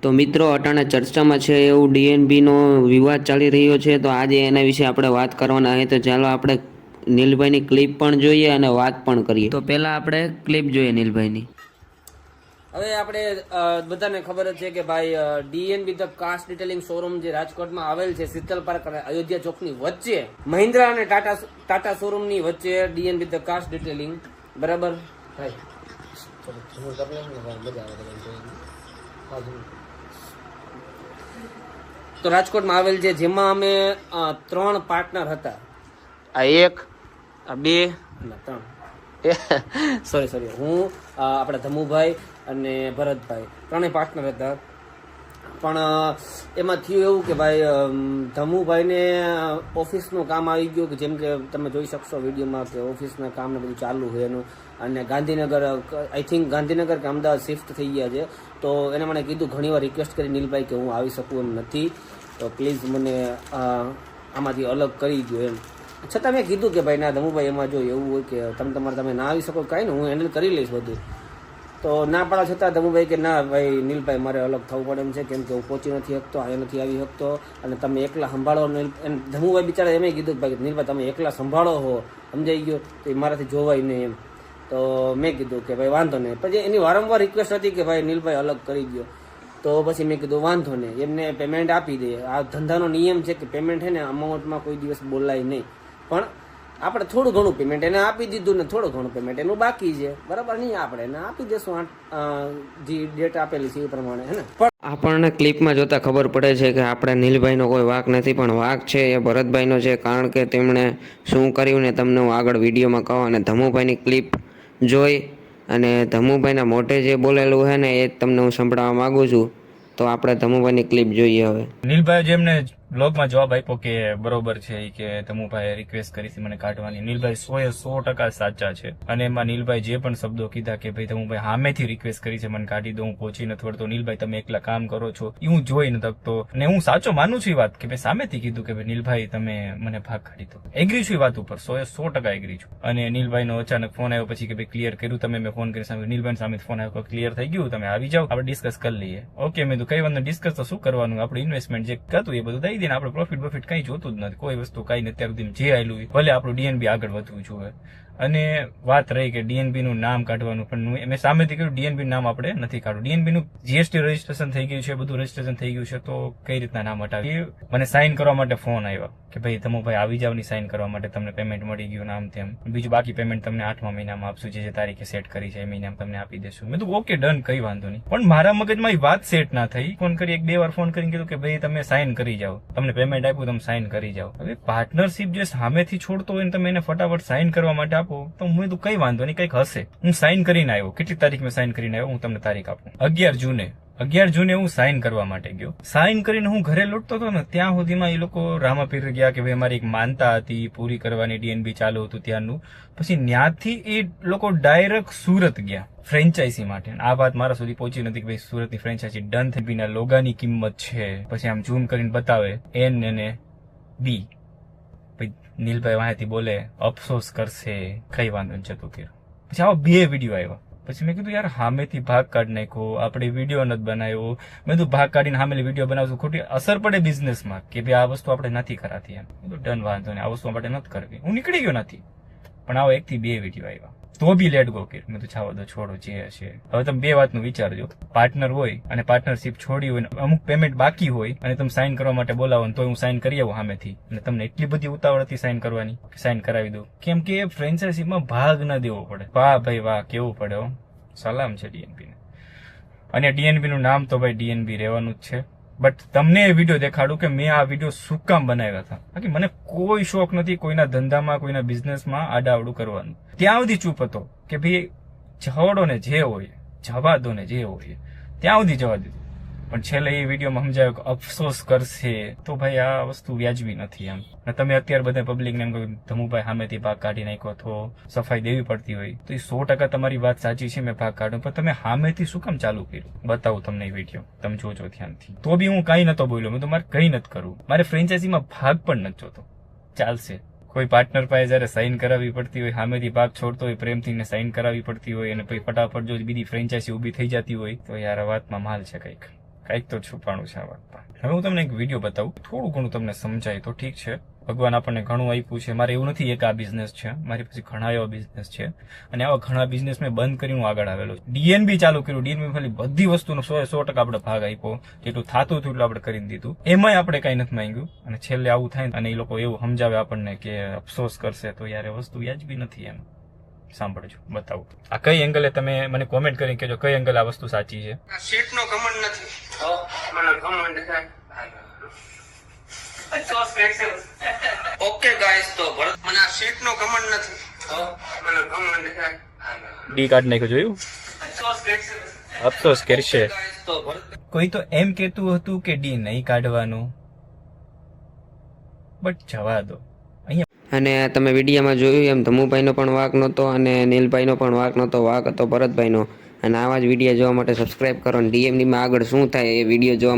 તો મિત્રો અટાણે ચર્ચામાં છે એવું ડીએનબીનો વિવાદ ચાલી રહ્યો છે, તો આજે એના વિશે આપણે વાત કરવાના છે. તો ચાલો આપણે નીલભાઈની ક્લિપ પણ જોઈએ અને વાત પણ કરીએ. તો પહેલાં આપણે ક્લિપ જોઈએ નીલભાઈની. હવે આપણે બધાને ખબર જ છે કે ભાઈ DNB the cast detailing showroom જે રાજકોટમાં આવેલ છે શીતલ પાર્ક અને અયોધ્યા ચોકની વચ્ચે, મહિન્દ્રા અને ટાટા શોરૂમની વચ્ચે ડીએનબી ધ કાસ્ટ ડિટેલિંગ, બરાબર ભાઈ તો રાજકોટમાં આવેલ છે, જેમાં અમે 3 પાર્ટનર હતા. આ 1, આ 2 અને 3 સોરી હું, આપણા ધમુભાઈ અને ભરતભાઈ, 3 પાર્ટનર હતા. પણ એમાં થયું એવું કે ભાઈ ધમુભાઈને ઓફિસનું કામ આવી ગયું, કે જેમ કે તમે જોઈ શકશો વિડીયોમાં કે ઓફિસના કામ ને બધું ચાલુ હોય એનું, અને ગાંધીનગર, આઈ થિંક ગાંધીનગર કે અમદાવાદ શિફ્ટ થઈ ગયા છે. તો એને મને કીધું, ઘણીવાર રિક્વેસ્ટ કરી નીલભાઈ કે હું આવી શકું એમ નથી, તો પ્લીઝ મને આમાંથી અલગ કરી દો એમ. છતાં મેં કીધું કે ભાઈ ના ધમુભાઈ, એમાં જો એવું હોય કે તમે ના આવી શકો, કાંઈ ને હું હેન્ડલ કરી લઈશ બધું. તો ના પાડવા છતાં ધમુભાઈ કે ના ભાઈ નીલભાઈ મારે અલગ થવું પડે એમ છે, કેમ કે હું પહોંચી નથી શકતો, અહીંયા નથી આવી શકતો, અને તમે એકલા સંભાળો. ધમુભાઈ બિચારા એમ કીધું કે ભાઈ નીલભાઈ તમે એકલા સંભાળો હો, સમજાઈ ગયો, તો એ મારાથી જોવાય નહીં એમ. તો મેં કીધું કે ભાઈ વાંધો નહીં. પછી એની વારંવાર રિક્વેસ્ટ હતી કે ભાઈ નીલભાઈ અલગ કરી દો. તો પછી મેં કીધું વાંધો નહીં, એમને પેમેન્ટ આપી દે. આ ધંધાનો નિયમ છે કે પેમેન્ટ છે ને અમાઉન્ટમાં કોઈ દિવસ બોલાય નહીં, પણ આપણે થોડું ઘણું પેમેન્ટ એને આપી દીધું ને થોડું ઘણું પેમેન્ટ એનું બાકી છે, બરાબર નહીં, આપણે એને આપી દેશું જે ડેટ આપેલી છે એ પ્રમાણે, હે ને. પણ આપણને ક્લિપમાં જોતા ખબર પડે છે કે આપણે નીલભાઈનો કોઈ વાંક નથી, પણ વાંક છે એ ભરતભાઈનો છે, કારણ કે તેમણે શું કર્યું ને તમને હું આગળ વિડીયોમાં કહું. અને ધમુભાઈની ક્લિપ જોઈ અને ધમુભાઈના મોઢે જે બોલેલું છે ને એ જ તમને હું સંભળાવવા માગું છું. તો આપણે ધમુભાઈની ક્લિપ જોઈએ હવે. નીલભાઈ જેમને બ્લોગમાં જવાબ આપ્યો કે બરોબર છે કે ધમુભાઈ રિક્વેસ્ટ કરી હતી મને કાઢવાની, નીલભાઈ 100% સાચા છે. અને એમાં નીલભાઈ જે પણ શબ્દો કીધા કે ભાઈ ધમુભાઈ સામેથી રિક્વેસ્ટ કરી છે મને કાઢી દો, હું પહોંચી નથી વળતો, નીલભાઈ તમે એકલા કામ કરો છો, એ હું જોઈ નથી શકતો. અને હું સાચો માનું છું એ વાત કે ભાઈ સામેથી કીધું કે ભાઈ નીલભાઈ તમે મને ભાગ કાઢી દો. એગ્રી છું એ વાત ઉપર, 100% એગ્રી છું. અને નીલભાઈનો અચાનક ફોન આવ્યો પછી કે ભાઈ ક્લિયર કર્યું તમે, મેં ફોન કરી સામે નીલભાઈ સામે ફોન આવ્યો, ક્લિયર થઈ ગયું, તમે આવી જાઓ, આપણે ડિસ્કસ કરી લઈએ. ઓકે મેં કઈ વાંધો, ડિસ્કસ તો શું કરવાનું, આપણું ઇન્વેસ્ટમેન્ટ જે હતું એ બધું દઈ દઈને, આપણે પ્રોફિટ કઈ જોતું જ નથી, કોઈ વસ્તુ કઈ નથી. અત્યાર સુધી જે આવેલું ભલે આપણું ડીએનબી આગળ વધવું જોઈએ. અને વાત રહી કે ડીએનબી નું નામ કાઢવાનું, પણ મેં સામેથી કહ્યું ડીએનબી નામ આપણે નથી કાઢવું. ડીએનબી નું જીએસટી રજીસ્ટ્રેશન થઈ ગયું છે, બધું રજીસ્ટ્રેશન થઈ ગયું છે, તો કઈ રીતના નામ હટાવી. મને સાઇન કરવા માટે ફોન આવ્યો કે ભાઈ ધમુભાઈ આવી જાવની સાઇન કરવા માટે, તમને પેમેન્ટ મળી ગયું નામ તેમ, બીજું બાકી પેમેન્ટ તમને 8મા મહિનામાં આપશું, જે તારીખે સેટ કરી છે એ મહિનામાં તમને આપી દેશું. મેં તો ઓકે ડન, કઈ વાંધો નહીં. પણ મારા મગજમાં એ વાત સેટ ના થઈ. ફોન કરી 1-2 વાર ફોન કરીને કીધું કે ભાઈ તમે સાઇન કરી જાઓ, તમને પેમેન્ટ આપ્યું તમે સાઇન કરી જાઓ. હવે પાર્ટનરશિપ જે સામેથી છોડતો હોય ને તમે એને ફટાફટ સાઇન કરવા માટે આપો, તો હું કઈ વાંધો નહીં, કઈક હશે. હું સાઇન કરીને આવ્યો, કેટલી તારીખ મેં સાઇન કરીને આવ્યો, હું તમને તારીખ આપું, 11 જૂને હું સાઇન કરવા માટે ગયો. સાઇન કરીને હું ઘરે લૂટતો હતો ને ત્યાં સુધીમાં એ લોકો રામાપીર ગયા કે ભાઈ અમારી એક માનતા હતી પૂરી કરવાની, ડીએનબી ચાલુ હતું ત્યાંનું. પછી ત્યાંથી એ લોકો ડાયરેક્ટ સુરત ગયા ફ્રેન્ચાઇઝી માટે. આ વાત મારા સુધી પહોંચી નથી કે ભાઈ સુરતની ફ્રેન્ચાઇઝી ડન થઈ, બીના લોગાની કિંમત છે. પછી આમ ઝૂમ કરીને બતાવે એન અને બી. ભાઈ નીલભાઈ વાંહેથી બોલે અફસોસ કરશે, કઈ વાંધો નહીં જતું કર્યું. પછી આવા 2 વિડીયો આવ્યા. પછી મેં કીધું યાર સામેથી ભાગ કાઢી નાખ્યો, આપણે વિડીયો નથી બનાવ્યો. મેં કીધું ભાગ કાઢીને સામેથી વિડીયો બનાવશું, ખોટી અસર પડે બિઝનેસમાં કે ભાઈ આ વસ્તુ આપણે નથી કરાતી એમ. ડન, વાંધો નહીં, આ વસ્તુ આપણે નથી કરવી. હું નીકળી ગયો નથી, પણ આવો 1 થી 2 વિડીયો આવ્યા, તો બી લેટ ગો કર્યું. મેં તો છાવો દો, છોડો જે હશે. હવે તમે 2 વાતનું વિચારજો, પાર્ટનર હોય અને પાર્ટનરશિપ છોડી હોય, અમુક પેમેન્ટ બાકી હોય અને તમે સાઇન કરવા માટે બોલાવો ને તો હું સાઇન કરી આવું સામેથી, અને તમને એટલી બધી ઉતાવળ હતી સાઇન કરવાની કે સાઇન કરાવી દો, કેમ કે ફ્રેન્ચાઇઝીમાં ભાગ ન દેવો પડે. વાહ ભાઈ વાહ, કેવું પડે, સલામ છે ડીએનબી ને. અને ડીએનબી નું નામ તો ભાઈ ડીએનબી રહેવાનું જ છે. બટ તમને એ વિડીયો દેખાડું કે મેં આ વિડીયો શું કામ બનાવ્યા હતા. બાકી મને કોઈ શોખ નથી કોઈના ધંધામાં, કોઈના બિઝનેસમાં આડાવડું કરવાનું. ત્યાં સુધી ચૂપ હતો કે ભાઈ જવાડો ને જે હોય, જવા દો ને જે હોય, ત્યાં સુધી જવા દીધું. પણ છેલ્લે એ વિડીયોમાં સમજાયો કે અફસોસ કરશે, તો ભાઈ આ વસ્તુ વ્યાજબી નથી એમ. તમે અત્યારે બધા પબ્લિકને એમ કહ્યું ધમુભાઈ સામેથી ભાગ કાઢી નાખ્યો, તો સફાઈ દેવી પડતી હોય, તો એ 100% તમારી વાત સાચી છે, મેં ભાગ કાઢ્યો, પણ તમે સામેથી શું કામ ચાલુ કર્યું? બતાવું તમને એ વિડીયો, તમે જોજો ધ્યાનથી. તો બી હું કઈ નતો બોલ્યો, મેં તો મારે કઈ નથી કરવું, મારે ફ્રેન્ચાઇઝીમાં ભાગ પણ નથી જોતો, ચાલશે. કોઈ પાર્ટનર પાસે જયારે સાઇન કરાવવી પડતી હોય, સામેથી ભાગ છોડતો હોય, પ્રેમથી સાઇન કરાવવી પડતી હોય, અને પછી ફટાફટ જો બીજી ફ્રેન્ચાઇઝી ઉભી થઈ જતી હોય, તો યાર વાતમાં માલ છે, કાંઈક તો છુપાણું છે આ વાતમાં. હવે હું તમને એક વિડીયો બતાવું, થોડું ઘણું તમને સમજાય તો ઠીક છે. ભગવાન આપણને ઘણું આપ્યું છે. મારે એવું નથી એક આ બિઝનેસ છે, મારી પાસે ઘણા એવા બિઝનેસ છે અને આવા ઘણા બિઝનેસ મેં બંધ કરીને હું આગળ આવેલો છું. ડીએનબી ચાલુ કર્યું, ડીએનબી ખાલી બધી વસ્તુનો 100% આપણે ભાગ આપ્યો, જેટલું થતું હતું એટલું આપણે કરીને દીધું. એમાંય આપણે કઈ નથી માંગ્યું અને છેલ્લે આવું થાય અને એ લોકો એવું સમજાવે આપણને કે અફસોસ કરશે, તો યાર એ વસ્તુ વ્યાજબી નથી. એમ સાંભળજો, બતાવું આ કઈ એંગલે, તમે મને કોમેન્ટ કરીને કહેજો કઈ એંગલ આ વસ્તુ સાચી છે. શેઠનો ઘમંડ નથી. મને ઘમંડ છે. ઓકે ગાઈસ, તો ભરત મને આ શેઠનો ઘમંડ નથી. મને ઘમંડ છે. ડી કાર્ડ નાખ્યું, જોયું? અફસોસ કરશે. તો ભરત કોઈ તો એમ કહેતું હતું કે ડી નહીં કાઢવાનું, બટ જવા દો. અને તમે વિડીયોમાં જોયું એમ ધમુભાઈનો પણ વાંક નહોતો અને નીલભાઈનો પણ વાંક નહોતો, વાંક હતો ભરતભાઈનો. અને આવા જ વિડીયો જોવા માટે સબસ્ક્રાઈબ કરો અને ડીએમડીમાં આગળ શું થાય એ વિડીયો જોવા માટે